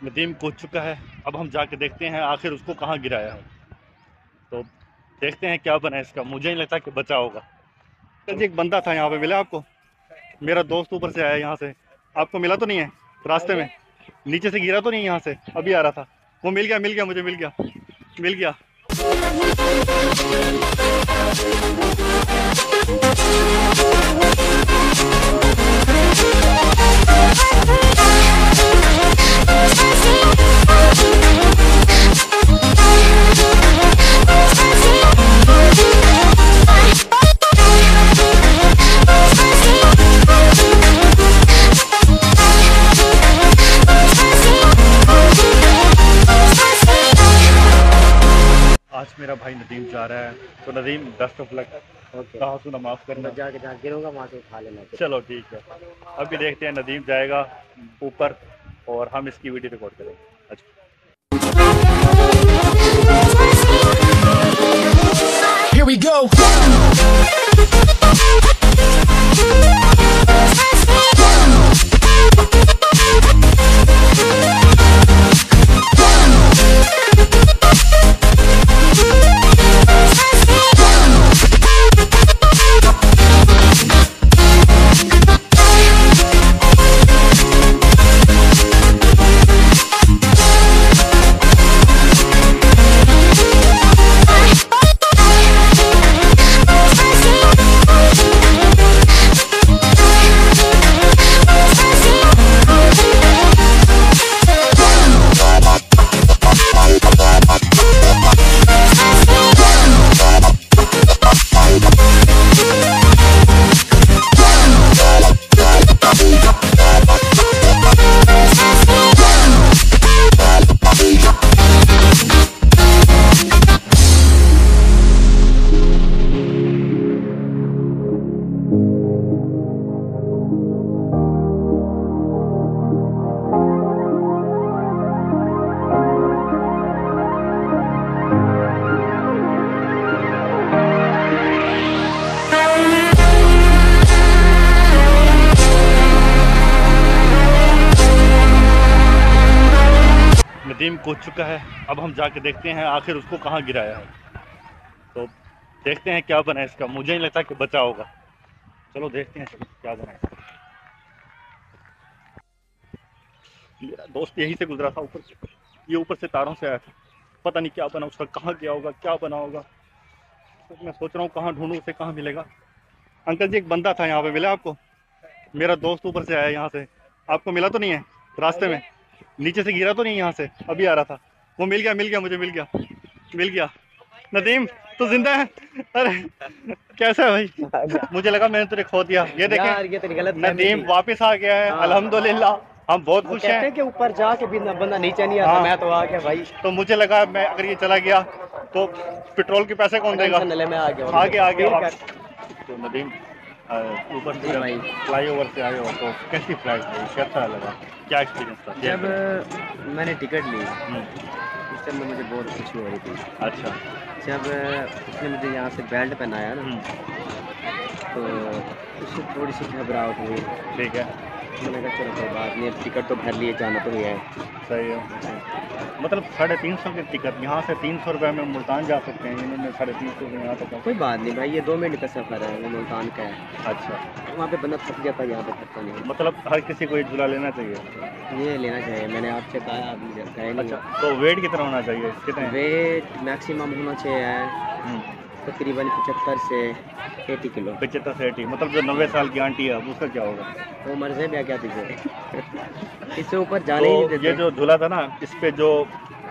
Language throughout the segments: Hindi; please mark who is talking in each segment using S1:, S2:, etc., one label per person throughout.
S1: नदीम कूद चुका है। अब हम जाके देखते हैं आखिर उसको कहाँ गिराया है। तो देखते हैं क्या बना इसका। मुझे नहीं लगता कि बचा होगा। कल जी एक बंदा था यहाँ पे, मिला आपको? मेरा दोस्त ऊपर से आया यहाँ से। आपको मिला तो नहीं है रास्ते में? नीचे से गिरा तो नहीं यहाँ से? अभी आ रहा था वो। मिल गया, मिल गया, मुझे मिल गया, मिल गया। आज मेरा भाई नदीम जा रहा है। तो नदीम, बेस्ट ऑफ लक। कहा सुना माफ करना।
S2: जाके जहाँ गिरूंगा वहाँ से उठा लेना।
S1: चलो ठीक है। अभी देखते हैं, नदीम जाएगा ऊपर और हम इसकी वीडियो रिकॉर्ड करेंगे। अच्छा,
S3: Here we go.
S1: नदीम कूद चुका है। अब हम जाके देखते हैं आखिर उसको कहाँ गिराया है। तो देखते हैं क्या बना इसका। मुझे नहीं लगता कि बचा होगा। चलो देखते हैं क्या बना इसका। मेरा दोस्त यहीं से गुजरा था ऊपर से। ये ऊपर से तारों से आया था। पता नहीं क्या बना उसका, कहाँ गया होगा, क्या बना होगा। तो मैं सोच रहा हूँ कहाँ ढूंढूं उसे, कहाँ मिलेगा। अंकल जी एक बंदा था यहाँ पे, मिला आपको? मेरा दोस्त ऊपर से आया यहाँ से। आपको मिला तो नहीं है रास्ते में? नीचे से गिरा तो नहीं यहाँ से? अभी आ रहा था वो। मिल गया, मिल गया, मुझे मिल गया, मिल गया। नदीम तो जिंदा है? अरे कैसा है भाई? मुझे लगा मैंने तुझे खो दिया। ये
S2: यार, ये तेरी
S1: देखें,
S2: गलत
S1: नदीम वापस आ गया है। अल्हम्दुलिल्लाह, हम बहुत खुश
S2: कहते
S1: हैं।
S2: हैं कि ऊपर जाके भी बंदा नीचे नहीं आता।
S1: हाँ।
S2: मैं तो आ गया भाई।
S1: तो मुझे लगा मैं अगर ये चला गया तो पेट्रोल के पैसे कौन देगा?
S2: टेंशन न ले, मैं आ गया।
S1: आगे आगे
S2: फील कर।
S1: तो नदीम ऊपर
S2: जी
S1: से
S2: भाई।
S1: फ्लाईओवर से आए हो तो कैसी फ्लाइट थी, कैसा लगा, क्या एक्सपीरियंस था?
S2: जब मैंने टिकट ली
S1: हम्म,
S2: उस टाइम में मुझे बहुत खुशी हो रही थी।
S1: अच्छा।
S2: जब उसने मुझे यहाँ से बेल्ट पहनाया ना, तो उससे थोड़ी सी घबराहट हुई।
S1: ठीक है,
S2: मैंने कहा चलो कोई बात नहीं, टिकट तो भर लिए, जाना तो ही है।
S1: सही है। मतलब 350 की टिकट, यहाँ से 300 रुपये में मुल्तान जा सकते हैं। इन्होंने 350 में यहाँ तक।
S2: कोई बात नहीं भाई, ये 2 मिनट का सफ़र है, वो मुल्तान का है।
S1: अच्छा,
S2: वहाँ पे बंदा थक जाता है, यहाँ पे थकता नहीं।
S1: मतलब हर किसी को ये झूला लेना चाहिए।
S2: ये लेना चाहिए, मैंने आपसे कहा, आप गए नहीं।
S1: अच्छा, तो वेट कितना होना चाहिए, कितने?
S2: वेट मैक्सिमम होना चाहिए तकरीबन 75 से 80 किलो।
S1: 75 से 80, मतलब जो 90 साल की आंटी है उसका क्या होगा?
S2: वो मर से भी क्या तुझे इससे ऊपर जाने ही नहीं
S1: तो
S2: देते।
S1: ये जो झूला था ना, इस पे जो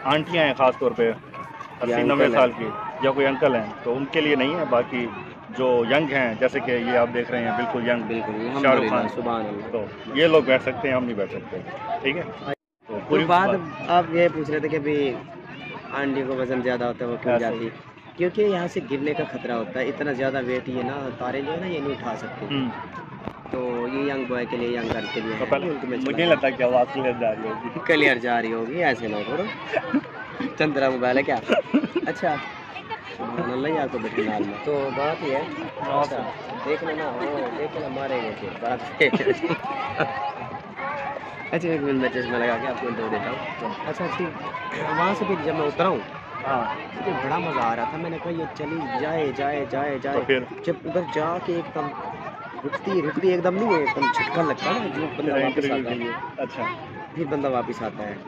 S1: आंटियां हैं खास तौर पे 80-90 साल की, या कोई अंकल हैं, तो उनके लिए नहीं है। बाकी जो यंग हैं, जैसे कि ये आप देख रहे हैं, बिल्कुल यंग,
S2: बिल्कुल
S1: शाहरुख खान,
S2: सुभान अल्लाह।
S1: तो ये लोग बैठ सकते हैं, हम नहीं बैठ सकते। ठीक है, तो पूरी
S2: बात आप ये पूछ रहे थे कि भी आंटी को वजन ज़्यादा होता है, वो क्यों जाती? क्योंकि यहाँ से गिरने का खतरा होता है। इतना ज़्यादा वेट ये ना, तारे जो है ना, ये नहीं उठा सकते। तो ये यंग बॉय के लिए, यंग गर्ल के लिए
S1: तो पहले मुझे नहीं लगता कि आवाज़ क्लियर जा रही होगी।
S2: क्लियर जा रही होगी, ऐसे ना करो। चंद्रा मोबाइल है क्या? अच्छा, सुभान आपको बैठे नाल में तो बात ही है। अच्छा, देख लेना, वो देख लेना, मारेंगे फिर बात। अच्छा एक मिनट, मैं चश्मा लगा के आपको इंटरव्यू देता हूँ। अच्छा ठीक, वहाँ से फिर जब मैं उतरा हूँ
S1: हाँ
S2: मुझे बड़ा मज़ा आ रहा था। मैंने कहा ये चली जाए जाए जाए
S1: तो
S2: जाए।
S1: फिर
S2: जब उधर जाके एकदम रुकती एकदम नहीं है, एकदम झटका लगता है ना जो बंदा वापस
S1: इंटरव्यू
S2: आता
S1: के
S2: है,
S1: लिए अच्छा
S2: फिर बंदा वापस आता है।